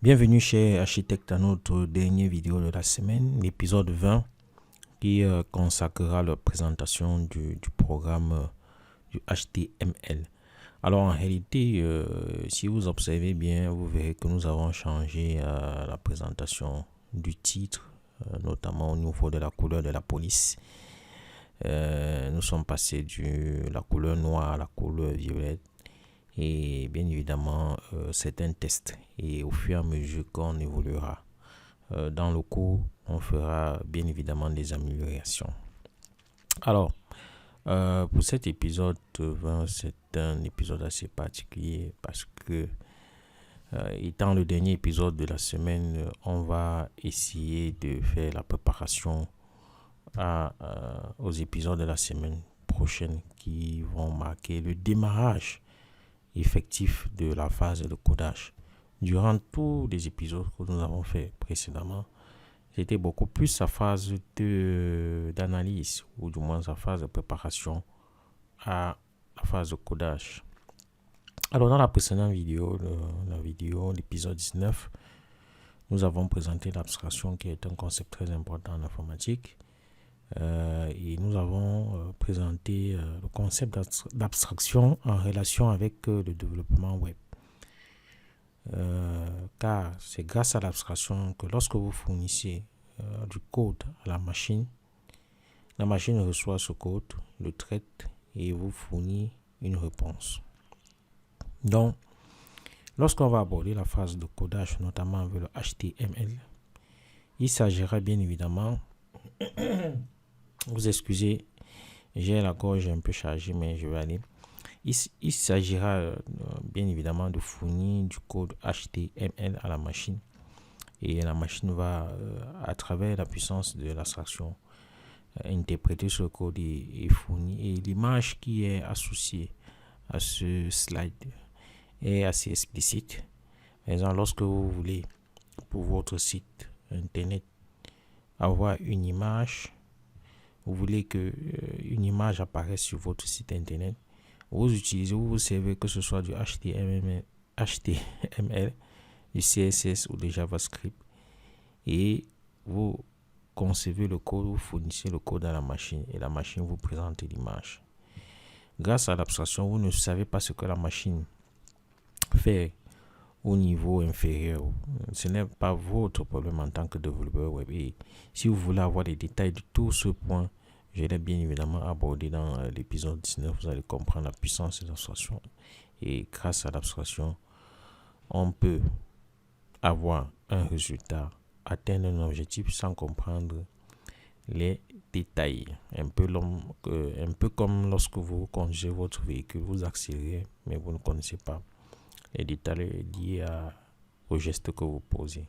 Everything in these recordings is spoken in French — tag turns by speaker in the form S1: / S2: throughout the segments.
S1: Bienvenue chez Architecte à notre dernière vidéo de la semaine, l'épisode 20 qui consacrera la présentation du programme du HTML. Alors en réalité, si vous observez bien, vous verrez que nous avons changé la présentation du titre, notamment au niveau de la couleur de la police. Nous sommes passés de la couleur noire à la couleur violette. Et bien évidemment, c'est un test. Et au fur et à mesure qu'on évoluera dans le cours, on fera bien évidemment des améliorations. Alors, pour cet épisode 20, c'est un épisode assez particulier parce que, étant le dernier épisode de la semaine, on va essayer de faire la préparation aux épisodes de la semaine prochaine qui vont marquer le démarrage effectif de la phase de codage. Durant tous les épisodes que nous avons fait précédemment, c'était beaucoup plus sa phase d'analyse, ou du moins sa phase de préparation à la phase de codage. Alors dans la précédente vidéo, l'épisode 19, nous avons présenté l'abstraction qui est un concept très important en informatique. Et nous avons présenté le concept d'abstraction en relation avec le développement web. Car c'est grâce à l'abstraction que lorsque vous fournissez du code à la machine reçoit ce code, le traite et vous fournit une réponse. Donc, lorsqu'on va aborder la phase de codage, notamment avec le HTML, il s'agira bien évidemment vous excusez, j'ai la gorge un peu chargée, mais je vais aller. Il s'agira bien évidemment de fournir du code HTML à la machine. Et la machine va, à travers la puissance de l'abstraction, interpréter ce code et fournir. Et l'image qui est associée à ce slide est assez explicite. Par exemple, lorsque vous voulez, pour votre site internet, avoir une image, vous voulez que une image apparaisse sur votre site internet, vous servez que ce soit du HTML, du CSS ou du JavaScript, et vous concevez le code, vous fournissez le code à la machine et la machine vous présente l'image. Grâce à l'abstraction, vous ne savez pas ce que la machine fait au niveau inférieur. Ce n'est pas votre problème en tant que développeur web. Et si vous voulez avoir les détails de tout ce point, je l'ai bien évidemment abordé dans l'épisode 19. Vous allez comprendre la puissance de l'abstraction. Et grâce à l'abstraction, on peut avoir un résultat, atteindre un objectif sans comprendre les détails. Un peu comme lorsque vous conduisez votre véhicule, vous accélérez, mais vous ne connaissez pas les détails liés au geste que vous posez.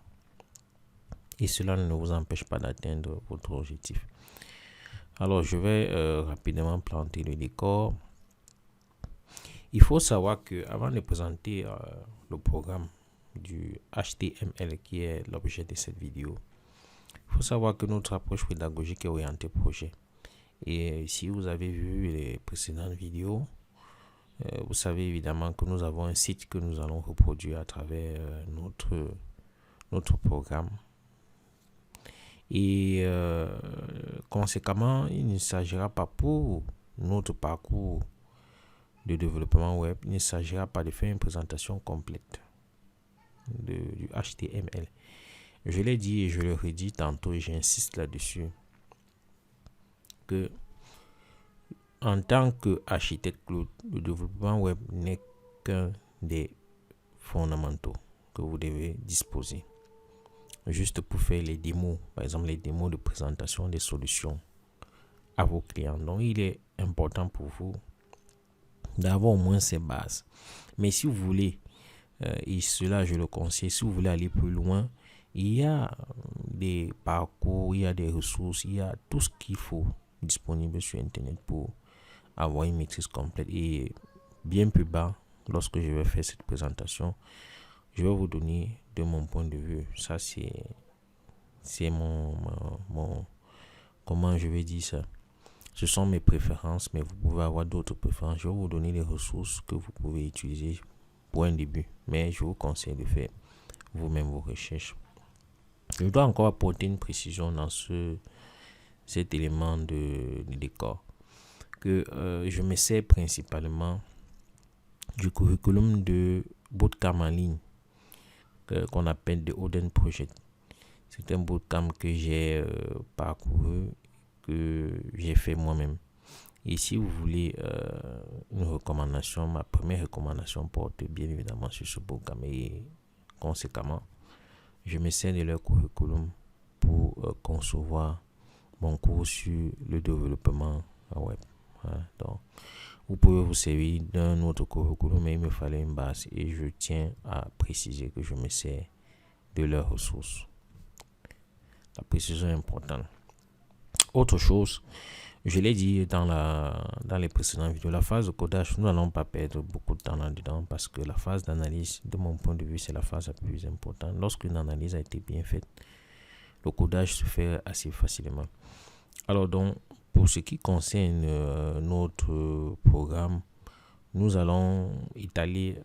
S1: Et cela ne vous empêche pas d'atteindre votre objectif. Alors, je vais rapidement planter le décor. Il faut savoir que avant de présenter le programme du HTML qui est l'objet de cette vidéo, il faut savoir que notre approche pédagogique est orientée projet. Et si vous avez vu les précédentes vidéos, vous savez évidemment que nous avons un site que nous allons reproduire à travers notre programme. Et conséquemment, il ne s'agira pas pour notre parcours de développement web, il ne s'agira pas de faire une présentation complète du HTML. Je l'ai dit et je le redis tantôt et j'insiste là-dessus que en tant qu'architecte cloud, le développement web n'est qu'un des fondamentaux que vous devez disposer. Juste pour faire les démos, par exemple les démos de présentation des solutions à vos clients. Donc, il est important pour vous d'avoir au moins ces bases. Mais si vous voulez, et cela je le conseille, si vous voulez aller plus loin, il y a des parcours, il y a des ressources, il y a tout ce qu'il faut disponible sur Internet pour avoir une maîtrise complète. Et bien plus bas, lorsque je vais faire cette présentation, je vais vous donner de mon point de vue. Ça, c'est mon comment je vais dire ça. Ce sont mes préférences, mais vous pouvez avoir d'autres préférences. Je vais vous donner les ressources que vous pouvez utiliser pour un début. Mais je vous conseille de faire vous-même vos recherches. Je dois encore apporter une précision dans cet élément de décor, que je me sers principalement du curriculum de bootcamp en ligne qu'on appelle The Odin Project. C'est un bootcamp que j'ai parcouru, que j'ai fait moi-même. Et si vous voulez une recommandation, ma première recommandation porte bien évidemment sur ce bootcamp. Et conséquemment, je me sers de leur curriculum pour concevoir mon cours sur le développement web. Donc, vous pouvez vous servir d'un autre curriculum, mais il me fallait une base. Et je tiens à préciser que je me sers de leurs ressources. La précision est importante. Autre chose, je l'ai dit dans les précédentes vidéos, la phase de codage, nous n'allons pas perdre beaucoup de temps là-dedans parce que la phase d'analyse, de mon point de vue, c'est la phase la plus importante. Lorsqu'une analyse a été bien faite, le codage se fait assez facilement. Alors donc, pour ce qui concerne notre programme, nous allons étaler,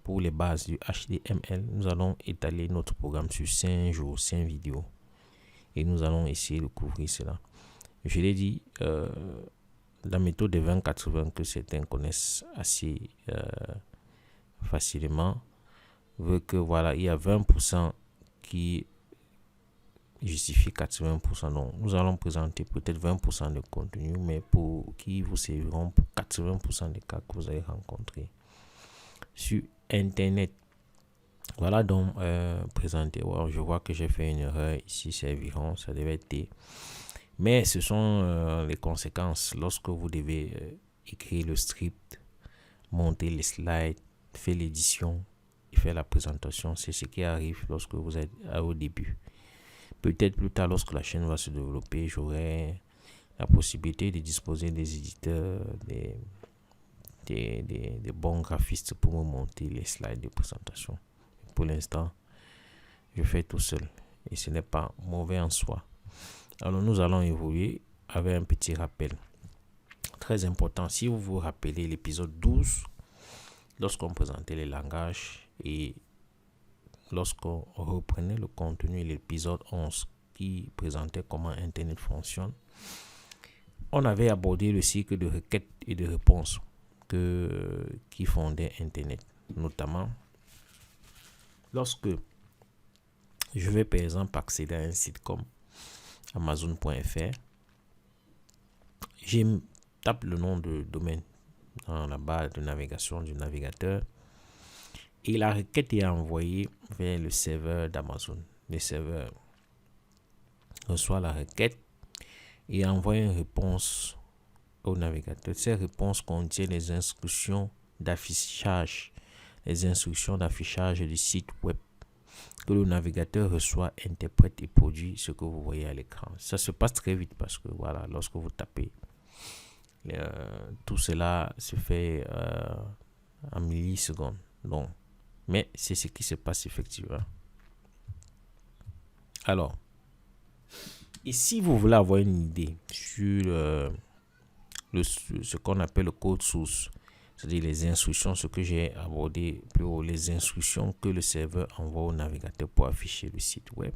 S1: pour les bases du HTML, nous allons étaler notre programme sur 5 jours, 5 vidéos. Et nous allons essayer de couvrir cela. Je l'ai dit, la méthode des 20-80 que certains connaissent assez facilement veut que voilà, il y a 20% qui justifie 80%. Donc, nous allons présenter peut-être 20% de contenu, mais pour qui vous serviront pour 80% des cas que vous allez rencontrer sur Internet. Voilà donc présenté. Wow, je vois que j'ai fait une erreur ici, serviront, ça devait être T. Mais ce sont les conséquences lorsque vous devez écrire le script, monter les slides, faire l'édition et faire la présentation. C'est ce qui arrive lorsque vous êtes au début. Peut-être plus tard, lorsque la chaîne va se développer, j'aurai la possibilité de disposer des éditeurs, des bons graphistes pour me monter les slides de présentation. Pour l'instant, je fais tout seul et ce n'est pas mauvais en soi. Alors, nous allons évoluer avec un petit rappel. Très important, si vous vous rappelez l'épisode 12, lorsqu'on présentait les langages et lorsqu'on reprenait le contenu et l'épisode 11 qui présentait comment Internet fonctionne, on avait abordé le cycle de requêtes et de réponses qui fondait Internet. Notamment, lorsque je vais par exemple accéder à un site comme Amazon.fr, je tape le nom de domaine dans la barre de navigation du navigateur et la requête est envoyée vers le serveur d'Amazon. Le serveur reçoit la requête et envoie une réponse au navigateur. Ces réponses contiennent les instructions d'affichage, du site web que le navigateur reçoit, interprète et produit ce que vous voyez à l'écran. Ça se passe très vite parce que voilà, lorsque vous tapez, tout cela se fait en millisecondes. Donc, mais c'est ce qui se passe effectivement. Alors, et si vous voulez avoir une idée sur ce qu'on appelle le code source, c'est-à-dire les instructions, ce que j'ai abordé plus haut, les instructions que le serveur envoie au navigateur pour afficher le site web.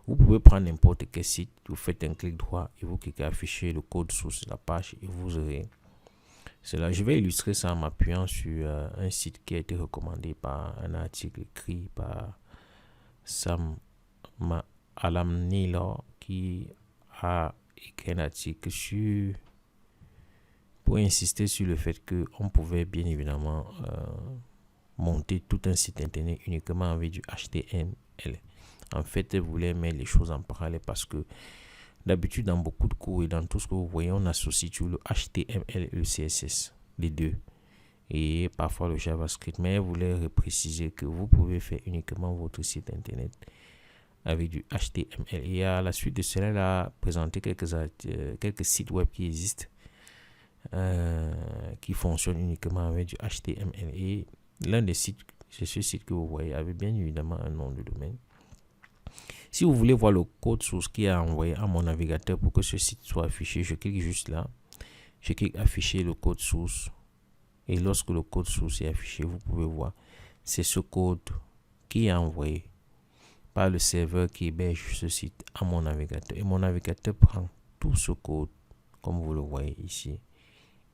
S1: Vous pouvez prendre n'importe quel site, vous faites un clic droit et vous cliquez afficher le code source de la page et vous aurez cela. Je vais illustrer ça en m'appuyant sur un site qui a été recommandé par un article écrit par Sam Alamnilo qui a écrit un article pour insister sur le fait qu'on pouvait bien évidemment monter tout un site internet uniquement avec du HTML. En fait, vous voulez mettre les choses en parallèle parce que d'habitude, dans beaucoup de cours et dans tout ce que vous voyez, on associe toujours le HTML et le CSS, les deux, et parfois le JavaScript. Mais je voulais préciser que vous pouvez faire uniquement votre site internet avec du HTML. Et à la suite de cela, il a présenté quelques sites web qui existent, qui fonctionnent uniquement avec du HTML. Et l'un des sites, c'est ce site que vous voyez, avec bien évidemment un nom de domaine. Si vous voulez voir le code source qui est envoyé à mon navigateur pour que ce site soit affiché, je clique juste là. Je clique afficher le code source. Et lorsque le code source est affiché, vous pouvez voir, c'est ce code qui est envoyé par le serveur qui héberge ce site à mon navigateur. Et mon navigateur prend tout ce code, comme vous le voyez ici,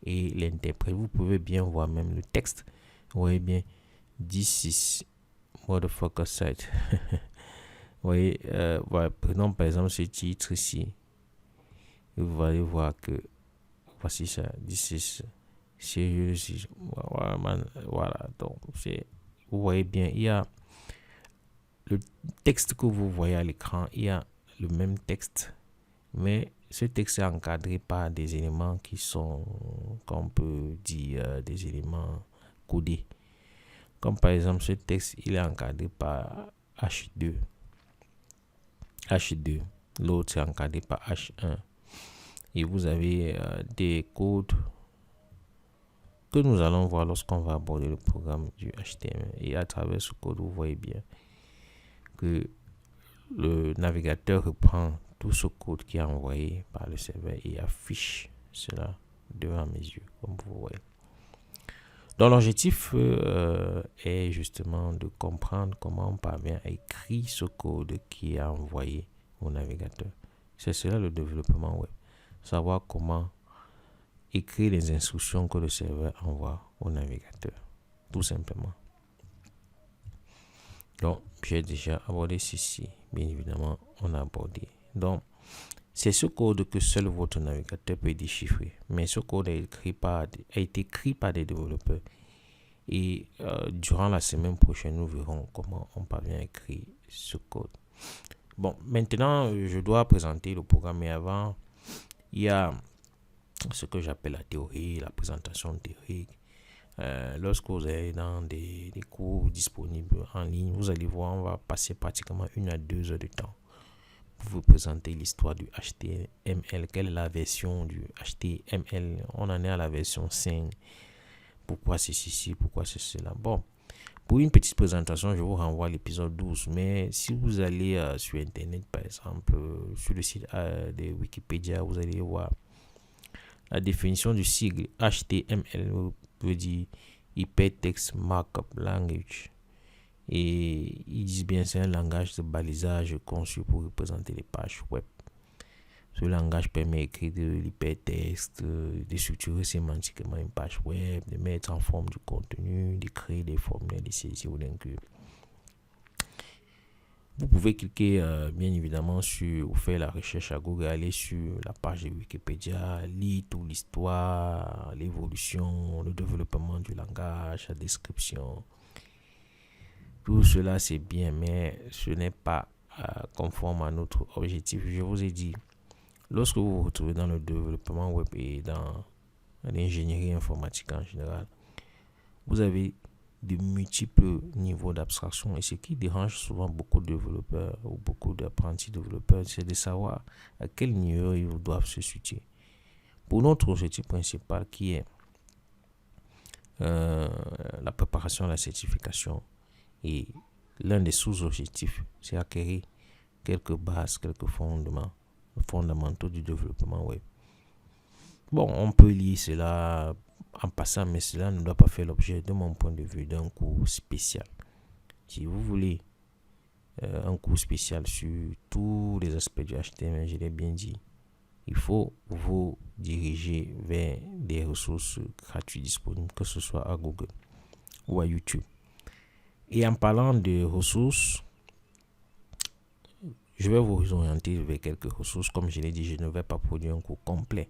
S1: et l'interprète. Vous pouvez bien voir même le texte. Vous voyez bien, this is motherfucker site. Vous voyez, voilà, prenons par exemple ce titre ici. Et vous allez voir que voici ça. This is serious. Voilà, donc vous voyez bien, il y a le texte que vous voyez à l'écran, il y a le même texte, mais ce texte est encadré par des éléments qui sont, qu'on peut dire, des éléments codés. Comme par exemple, ce texte, il est encadré par H2. L'autre est encadré par H1. Et vous avez des codes que nous allons voir lorsqu'on va aborder le programme du HTML. Et à travers ce code, vous voyez bien que le navigateur reprend tout ce code qui est envoyé par le serveur et affiche cela devant mes yeux, comme vous voyez. Donc l'objectif est justement de comprendre comment on parvient à écrire ce code qui est envoyé au navigateur. C'est cela le développement web. Savoir comment écrire les instructions que le serveur envoie au navigateur. Tout simplement. Donc, j'ai déjà abordé ceci. Bien évidemment, on a abordé. Donc, c'est ce code que seul votre navigateur peut déchiffrer. Mais ce code a été écrit par des développeurs. Et durant la semaine prochaine, nous verrons comment on parvient à écrire ce code. Bon, maintenant, je dois présenter le programme. Mais avant, il y a ce que j'appelle la théorie, la présentation théorique. Lorsque vous allez dans des cours disponibles en ligne, vous allez voir, on va passer pratiquement 1 à 2 heures de temps pour vous présenter l'histoire du HTML. Quelle est la version du HTML? On en est à la version 5. Pourquoi c'est ceci? Pourquoi c'est cela? Bon, pour une petite présentation, je vous renvoie à l'épisode 12. Mais si vous allez sur Internet, par exemple, sur le site de Wikipédia, vous allez voir la définition du sigle HTML veut dire Hypertext Markup Language. Et ils disent bien c'est un langage de balisage conçu pour représenter les pages web. Ce langage permet d'écrire de l'hypertexte, de structurer sémantiquement une page web, de mettre en forme du contenu, de créer des formulaires, de saisir ou d'inclure. Vous pouvez cliquer bien évidemment sur ou faire la recherche à Google, aller sur la page de Wikipédia, lire toute l'histoire, l'évolution, le développement du langage, la description. Tout cela c'est bien, mais ce n'est pas conforme à notre objectif. Je vous ai dit, lorsque vous vous retrouvez dans le développement web et dans l'ingénierie informatique en général, vous avez de multiples niveaux d'abstraction, et ce qui dérange souvent beaucoup de développeurs ou beaucoup d'apprentis développeurs, c'est de savoir à quel niveau ils doivent se situer. Pour notre objectif principal qui est la préparation à la certification, et l'un des sous-objectifs, c'est acquérir quelques bases, quelques fondamentaux du développement web. Bon, on peut lire cela en passant, mais cela ne doit pas faire l'objet, de mon point de vue, d'un cours spécial. Si vous voulez un cours spécial sur tous les aspects du HTML, je l'ai bien dit, il faut vous diriger vers des ressources gratuites disponibles, que ce soit à Google ou à YouTube. Et en parlant de ressources, je vais vous orienter vers quelques ressources. Comme je l'ai dit, je ne vais pas produire un cours complet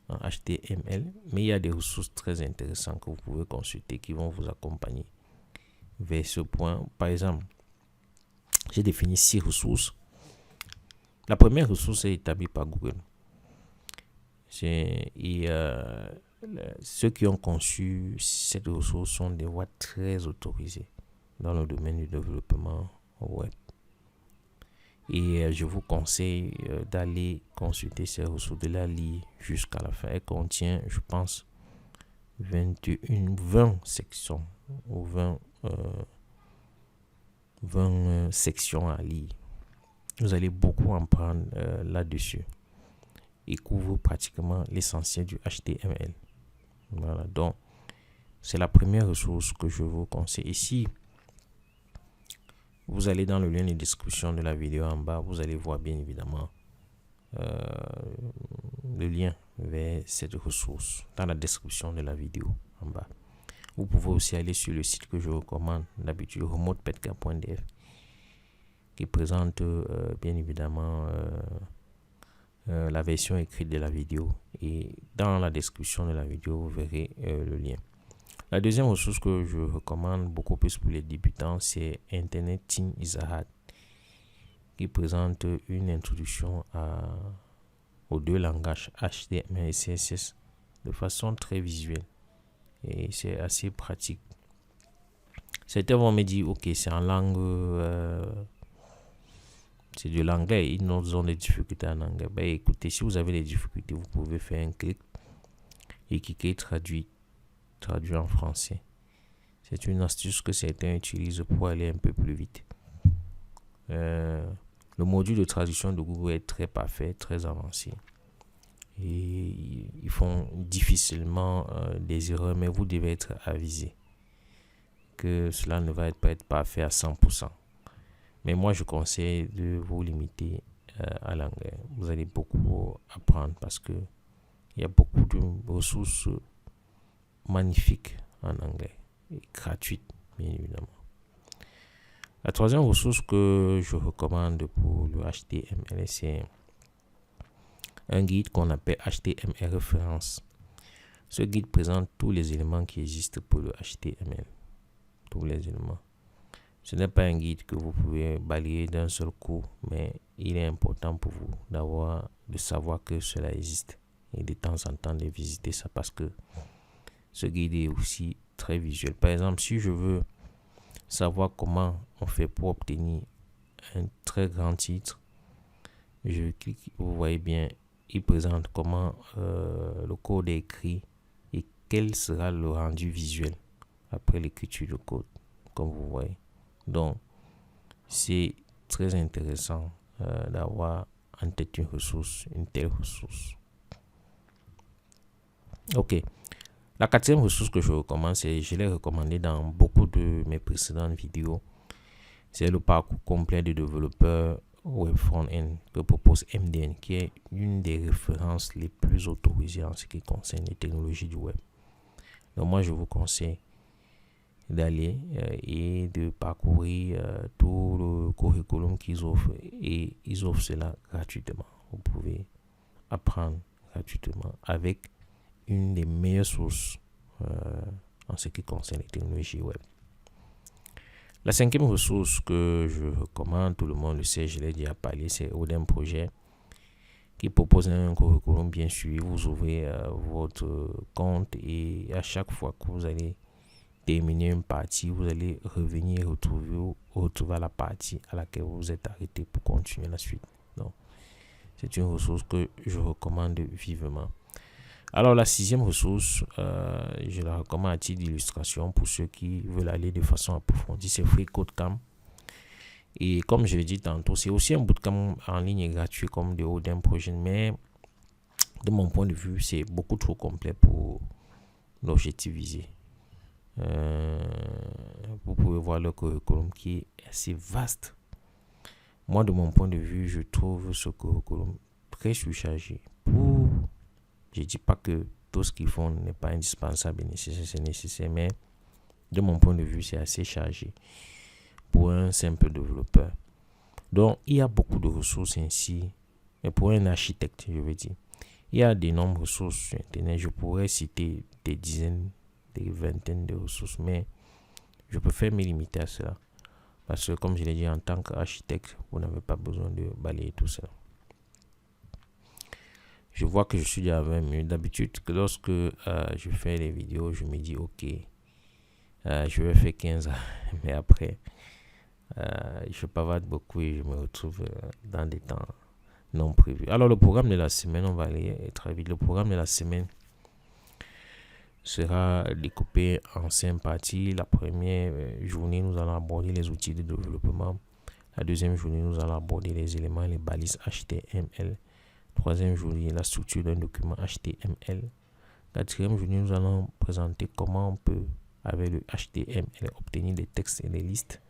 S1: en HTML, mais il y a des ressources très intéressantes que vous pouvez consulter qui vont vous accompagner vers ce point. Par exemple, j'ai défini 6 ressources. La première ressource est établie par Google. Ceux qui ont conçu cette ressource sont des voix très autorisées dans le domaine du développement web. Et je vous conseille d'aller consulter ces ressources, de la lire jusqu'à la fin. Elle contient, je pense, 20 sections ou 20 sections à lire. Vous allez beaucoup en prendre là-dessus. Il couvre pratiquement l'essentiel du HTML. Voilà, donc c'est la première ressource que je vous conseille. Ici, Vous allez dans le lien de description de la vidéo en bas, vous allez voir bien évidemment le lien vers cette ressource dans la description de la vidéo en bas. Vous pouvez aussi aller sur le site que je recommande d'habitude, remotepetka.df, qui présente bien évidemment la version écrite de la vidéo, et dans la description de la vidéo vous verrez le lien. La deuxième ressource que je recommande beaucoup plus pour les débutants, c'est Internet Team Isahat, qui présente une introduction aux deux langages HTML et CSS de façon très visuelle, et c'est assez pratique. Certains vont me dire ok, c'est en langue c'est de l'anglais, ils ont des difficultés en anglais. Ben écoutez, si vous avez des difficultés, vous pouvez faire un clic et cliquer traduit en français. C'est une astuce que certains utilisent pour aller un peu plus vite. Le module de traduction de Google est très parfait, très avancé, et ils font difficilement des erreurs, mais vous devez être avisé que cela ne va pas être parfait à 100%. Mais moi, je conseille de vous limiter à l'anglais. Vous allez beaucoup apprendre parce que il y a beaucoup de ressources magnifiques en anglais et gratuites, bien évidemment. La troisième ressource que je recommande pour le HTML, c'est un guide qu'on appelle HTML Référence. Ce guide présente tous les éléments qui existent pour le HTML. Tous les éléments. Ce n'est pas un guide que vous pouvez balayer d'un seul coup, mais il est important pour vous de savoir que cela existe et de temps en temps de visiter ça, parce que ce guide est aussi très visuel. Par exemple, si je veux savoir comment on fait pour obtenir un très grand titre, je clique, vous voyez bien, il présente comment le code est écrit et quel sera le rendu visuel après l'écriture du code, comme vous voyez. Donc, c'est très intéressant d'avoir en tête une telle ressource. Ok. La quatrième ressource que je recommande, je l'ai recommandé dans beaucoup de mes précédentes vidéos, c'est le parcours complet de développeur web front-end que propose MDN, qui est une des références les plus autorisées en ce qui concerne les technologies du web. Donc moi, je vous conseille d'aller et de parcourir tout le curriculum qu'ils offrent, et ils offrent cela gratuitement. Vous pouvez apprendre gratuitement avec une des meilleures sources en ce qui concerne les technologies web. La cinquième ressource que je recommande, tout le monde le sait, je l'ai déjà parlé, c'est Odin Projet, qui propose un curriculum bien suivi. Vous ouvrez votre compte et à chaque fois que vous allez terminer une partie, vous allez revenir retrouver la partie à laquelle vous êtes arrêté pour continuer la suite. Donc, c'est une ressource que je recommande vivement. Alors, la sixième ressource, je la recommande à titre d'illustration pour ceux qui veulent aller de façon approfondie, c'est FreeCodeCamp. Et comme je l'ai dit tantôt, c'est aussi un bootcamp en ligne et gratuit comme de Odin Projet, mais de mon point de vue, c'est beaucoup trop complet pour l'objectif visé. Vous pouvez voir le curriculum qui est assez vaste. Moi, de mon point de vue, je trouve ce curriculum très surchargé. Je ne dis pas que tout ce qu'ils font n'est pas indispensable et nécessaire, c'est nécessaire, mais de mon point de vue, c'est assez chargé pour un simple développeur. Donc, il y a beaucoup de ressources ainsi, mais pour un architecte, je veux dire, il y a d'énormes ressources sur Internet. Je pourrais citer des dizaines, des vingtaines de ressources, mais je préfère me limiter à cela. Parce que, comme je l'ai dit, en tant qu'architecte, vous n'avez pas besoin de balayer tout ça. Je vois que je suis déjà à 20 minutes. D'habitude, lorsque je fais les vidéos, je me dis, ok, je vais faire 15 ans. Mais après, je bavarde beaucoup et je me retrouve dans des temps non prévus. Alors, le programme de la semaine, on va aller très vite. Le programme de la semaine sera découpé en 5 parties. La première journée, nous allons aborder les outils de développement. La deuxième journée, nous allons aborder les éléments et les balises HTML. Troisième journée, la structure d'un document HTML. Quatrième journée, nous allons présenter comment on peut, avec le HTML, obtenir des textes et des listes.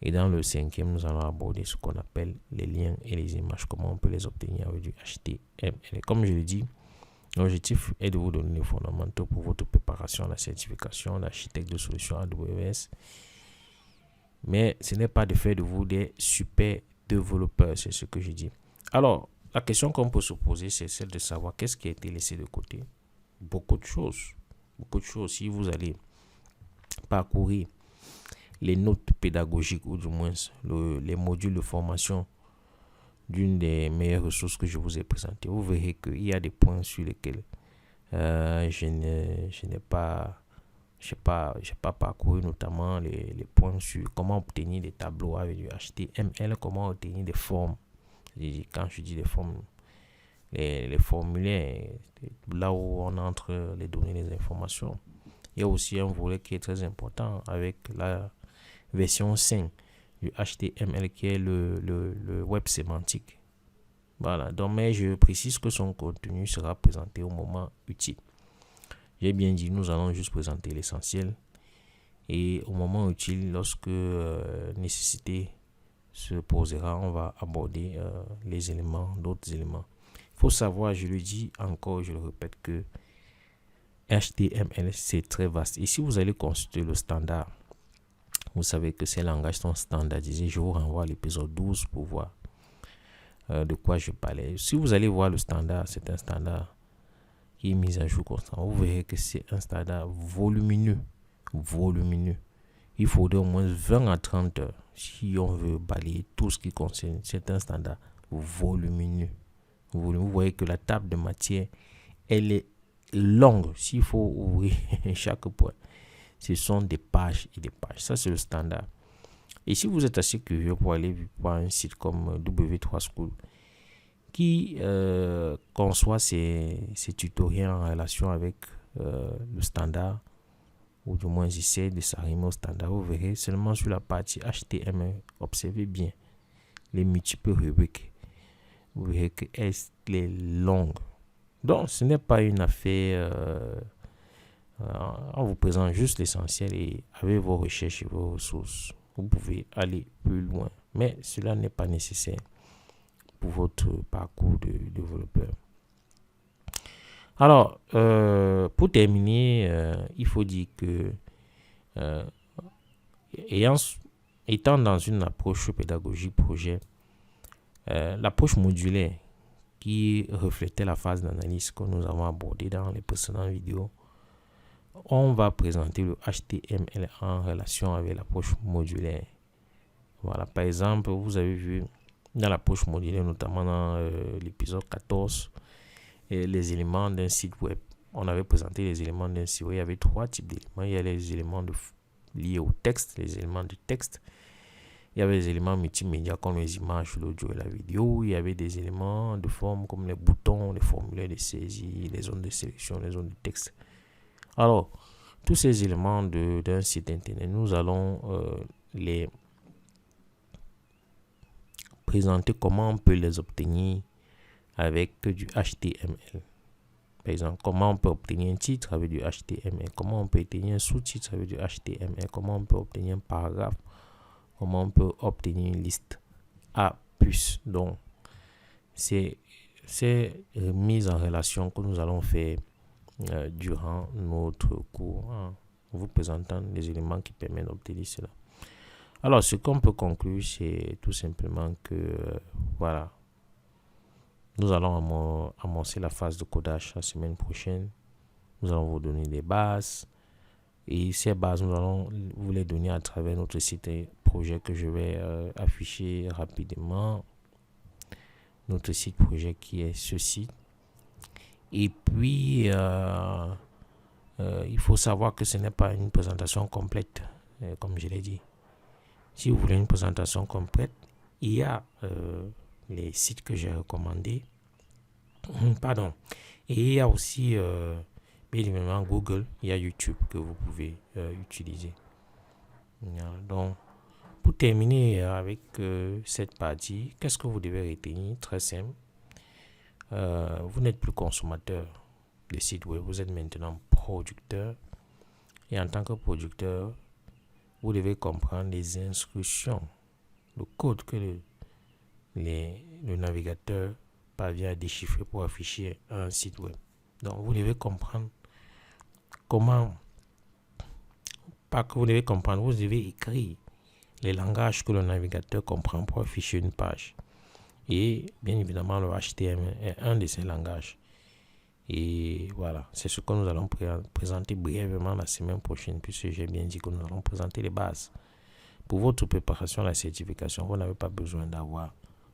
S1: Et dans le 5e, nous allons aborder ce qu'on appelle les liens et les images, comment on peut les obtenir avec du HTML. Et comme je l'ai dit, l'objectif est de vous donner les fondamentaux pour votre préparation à la certification d'architecte de solutions AWS. Mais ce n'est pas de faire de vous des super développeurs, c'est ce que je dis. Alors, la question qu'on peut se poser, c'est celle de savoir qu'est-ce qui a été laissé de côté. Beaucoup de choses. Beaucoup de choses. Si vous allez parcourir les notes pédagogiques ou du moins les modules de formation d'une des meilleures ressources que je vous ai présentées, vous verrez qu'il y a des points sur lesquels je n'ai pas parcouru, notamment les points sur comment obtenir des tableaux avec du HTML, comment obtenir des formes. Quand je dis des formes, les formulaires, là où on entre les données, les informations. Il y a aussi un volet qui est très important avec la version 5 du HTML qui est le web sémantique. Voilà, donc mais je précise que son contenu sera présenté au moment utile. J'ai bien dit, nous allons juste présenter l'essentiel et au moment utile, lorsque nécessité se posera, on va aborder les éléments, d'autres éléments. Il faut savoir, je le dis encore, je le répète, que HTML c'est très vaste. Et si vous allez consulter le standard, vous savez que ces langages sont standardisés. Je vous renvoie à l'épisode 12 pour voir de quoi je parlais. Si vous allez voir le standard, c'est un standard qui est mis à jour constamment. Vous verrez que c'est un standard volumineux. Il faudrait au moins 20 à 30 heures si on veut balayer tout ce qui concerne. C'est un standard volumineux. Vous voyez que la table de matière, elle est longue. S'il faut ouvrir chaque point, ce sont des pages et des pages. Ça, c'est le standard. Et si vous êtes assez curieux pour aller voir un site comme W3 School qui conçoit ses tutoriels en relation avec le standard, ou du moins essaie de s'arrimer au standard, vous verrez seulement sur la partie HTML, observez bien les multiples rubriques. Vous verrez qu'elle est longue. Donc, ce n'est pas une affaire... on vous présente juste l'essentiel et avec vos recherches et vos ressources, vous pouvez aller plus loin. Mais cela n'est pas nécessaire pour votre parcours de développeur. Alors, pour terminer, il faut dire que étant dans une approche pédagogique projet, l'approche modulaire qui reflétait la phase d'analyse que nous avons abordée dans les précédentes vidéos, on va présenter le HTML en relation avec l'approche modulaire. Voilà, par exemple, vous avez vu dans l'approche modulaire, notamment dans l'épisode 14, les éléments d'un site web. On avait présenté les éléments d'un site web. Il y avait 3 types d'éléments. Il y a les éléments liés au texte, les éléments de texte. Il y avait les éléments multimédia comme les images, l'audio et la vidéo. Il y avait des éléments de forme comme les boutons, les formulaires de saisie, les zones de sélection, les zones de texte. Alors, tous ces éléments d'un site internet, nous allons les présenter comment on peut les obtenir avec du HTML. Par exemple, comment on peut obtenir un titre avec du HTML, comment on peut obtenir un sous-titre avec du HTML, comment on peut obtenir un paragraphe, comment on peut obtenir une liste A+. Donc, c'est mise en relation que nous allons faire durant notre cours, en vous présentant les éléments qui permettent d'obtenir cela. Alors, ce qu'on peut conclure, c'est tout simplement que, voilà, nous allons amorcer la phase de codage la semaine prochaine. Nous allons vous donner des bases. Et ces bases, nous allons vous les donner à travers notre site projet que je vais afficher rapidement. Notre site projet qui est ceci. Et puis, il faut savoir que ce n'est pas une présentation complète, comme je l'ai dit. Si vous voulez une présentation complète, il y a les sites que j'ai recommandés. Pardon. Et il y a aussi, bien évidemment, Google. Il y a YouTube que vous pouvez utiliser. Donc, pour terminer avec cette partie, qu'est-ce que vous devez retenir? Très simple. Vous n'êtes plus consommateur de sites web, vous êtes maintenant producteur. Et en tant que producteur, vous devez comprendre les instructions, le code que le navigateur parvient à déchiffrer pour afficher un site web. Donc, vous devez comprendre comment, pas que vous devez comprendre, vous devez écrire les langages que le navigateur comprend pour afficher une page. Et bien évidemment, le HTML est un de ces langages. Et voilà, c'est ce que nous allons présenter brièvement la semaine prochaine, puisque j'ai bien dit que nous allons présenter les bases. Pour votre préparation à la certification, vous n'avez pas besoin d'avoir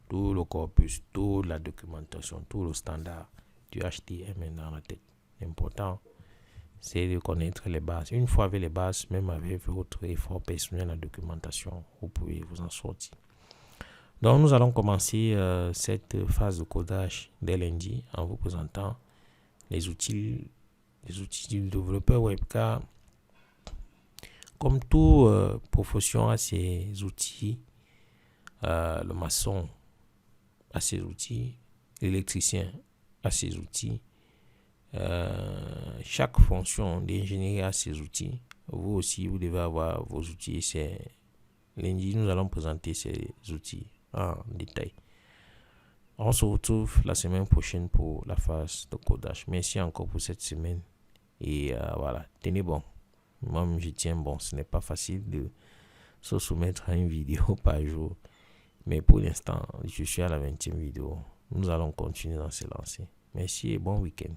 S1: tout le corpus, toute la documentation, tout le standard du HTML dans la tête. L'important, c'est de connaître les bases. Une fois avec les bases, même avec votre effort personnel, la documentation, vous pouvez vous en sortir. Donc, nous allons commencer cette phase de codage dès lundi en vous présentant les outils du développeur web, car comme toute profession a ses outils, le maçon a ses outils, l'électricien a ses outils, chaque fonction d'ingénierie a ses outils. Vous aussi, vous devez avoir vos outils. Lundi, nous allons présenter ces outils en détail. On se retrouve la semaine prochaine pour la phase de codage. Merci encore pour cette semaine. Et voilà, tenez bon. Moi, je tiens bon. Ce n'est pas facile de se soumettre à une vidéo par jour. Mais pour l'instant, je suis à la 20e vidéo. Nous allons continuer dans ce lancer. Merci et bon week-end.